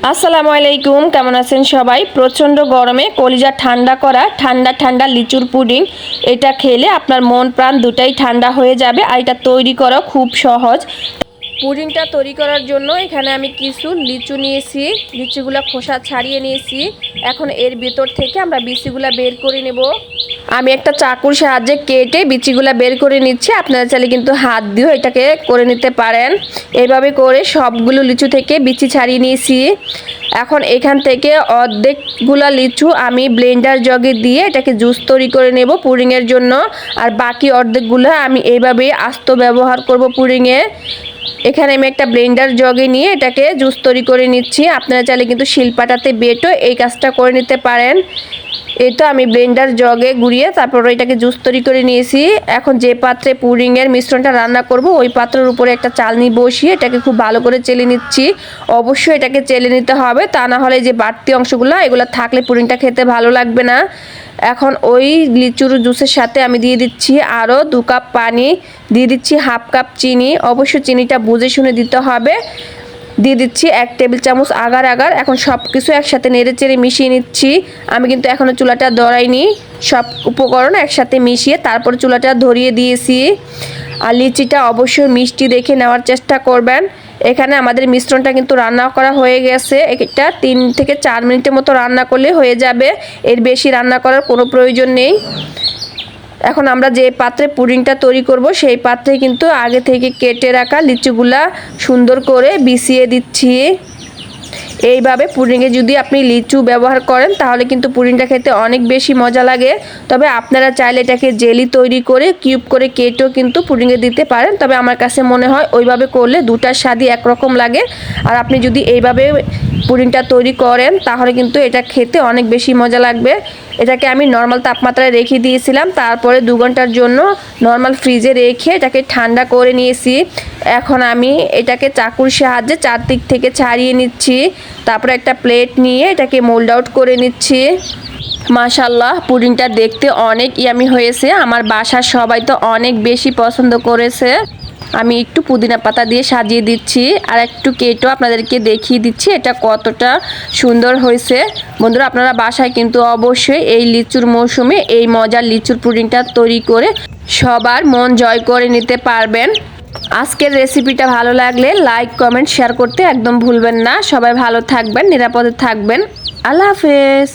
আসসালামু আলাইকুম, কেমন আছেন সবাই? প্রচণ্ড গরমে কলিজা ঠান্ডা করা ঠান্ডা ঠান্ডা লিচুর পুডিং, এটা খেলে আপনার মন প্রাণ দুটাই ঠান্ডা হয়ে যাবে। আর এটা তৈরি করা খুব সহজ। পুডিংটা তৈরি করার জন্য এখানে আমি কিছু লিচু নিয়েছি, লিচুগুলো খোসা ছাড়িয়ে নিয়েছি। এখন এর ভিতর থেকে আমরা বিচিগুলা বের করে নেব। আমি একটা চাকুর সাহায্যে কেটে বিচিগুলা বের করে নিচ্ছি। আপনারা চাইলে কিন্তু হাত দিয়েও এটাকে করে নিতে পারেন। এইভাবে করে সবগুলো লিচু থেকে বিচি ছাড়িয়ে নিয়েছি। এখন এখান থেকে অর্ধেকগুলা লিচু আমি ব্লেন্ডার জগে দিয়ে এটাকে জুস তৈরি করে নেব পুডিংয়ের জন্য। আর বাকি অর্ধেকগুলো আমি এইভাবে আস্ত ব্যবহার করব পুডিংয়ে। এখানে আমি একটা ব্লেন্ডার জগে নিয়ে এটাকে জুস তৈরি করে নিচ্ছি। আপনারা চাইলে কিন্তু শিলপাটাতে বেটে এই কাজটা করে নিতে পারেন। এই তো আমি ব্লেন্ডার জগে গুঁড়িয়ে তারপর এটাকে জুস তৈরি করে নিয়েছি। এখন যে পাত্রে পুডিংয়ের মিশ্রণটা রান্না করব ওই পাত্রের উপরে একটা চালনি বসিয়ে এটাকে খুব ভালো করে চেলে নিচ্ছি। অবশ্যই এটাকে চেলে নিতে হবে, তা না হলে যে বাড়তি অংশগুলো এগুলো থাকলে পুডিংটা খেতে ভালো লাগবে না। এখন ওই লিচুর জুসের সাথে আমি দিয়ে দিচ্ছি আরও 2 কাপ পানি, দিয়ে দিচ্ছি হাফ কাপ চিনি। অবশ্যই চিনিটা বুঝে শুনে দিতে হবে। দিয়ে দিচ্ছি 1 টেবিল চামচ আগার আগার। এখন সব কিছু একসাথে নেড়ে চেড়ে মিশিয়ে নিচ্ছি। আমি কিন্তু এখনও চুলাটা ধরাইনি, সব উপকরণ একসাথে মিশিয়ে তারপর চুলাটা ধরিয়ে দিয়েছি। আর লিচিটা অবশ্যই মিষ্টি দেখে নেওয়ার চেষ্টা করবেন। এখানে আমাদের মিশ্রণটা কিন্তু রান্না করা হয়ে গেছে। এটা 3 থেকে 4 মিনিটের মতো রান্না করলে হয়ে যাবে, এর বেশি রান্না করার কোনো প্রয়োজন নেই। এখন আমরা যে পাত্রে পুডিংটা তৈরি করব সেই পাত্রে কিন্তু আগে থেকে কেটে রাখা লিচুগুলা সুন্দর করে বিছিয়ে দিচ্ছি। এইভাবে পুডিংয়ে যদি আপনি লিচু ব্যবহার করেন তাহলে কিন্তু পুডিংটা খেতে অনেক বেশি মজা লাগে। তবে আপনারা চাইলে এটাকে জেলি তৈরি করে কিউব করে কেটেও কিন্তু পুডিংয়ে দিতে পারেন। তবে আমার কাছে মনে হয় ওইভাবে করলে দুটার স্বাদই একরকম লাগে। আর আপনি যদি এইভাবে পুডিংটা তৈরি করেন তাহলে কিন্তু এটা খেতে অনেক বেশি মজা লাগবে। এটাকে আমি নর্মাল তাপমাত্রায় রেখে দিয়েছিলাম, তারপরে 2 ঘন্টার জন্য নর্মাল ফ্রিজে রেখে এটাকে ঠান্ডা করে নিয়েছি। এখন আমি এটাকে চাকুর সাহায্যে চারদিক থেকে ছাড়িয়ে নিচ্ছি। তারপরে একটা প্লেট নিয়ে এটাকে মোল্ড আউট করে নিচ্ছি। মাশাআল্লাহ, পুডিংটা দেখতে অনেক ইয়ামি হয়েছে। আমার বাসার সবাই তো অনেক বেশি পছন্দ করেছে। আমি একটু পুদিনা পাতা দিয়ে সাজিয়ে দিচ্ছি আর একটু কেটেও আপনাদেরকে দেখিয়ে দিচ্ছি এটা কতটা সুন্দর হয়েছে। বন্ধুরা, আপনারা বাসায় কিন্তু অবশ্যই এই লিচুর মৌসুমে এই মজার লিচুর পুডিংটা তৈরি করে সবার মন জয় করে নিতে পারবেন। আজকের রেসিপিটা ভালো লাগলে লাইক, কমেন্ট, শেয়ার করতে একদম ভুলবেন না। সবাই ভালো থাকবেন, নিরাপদে থাকবেন। আল্লাহ হাফেজ।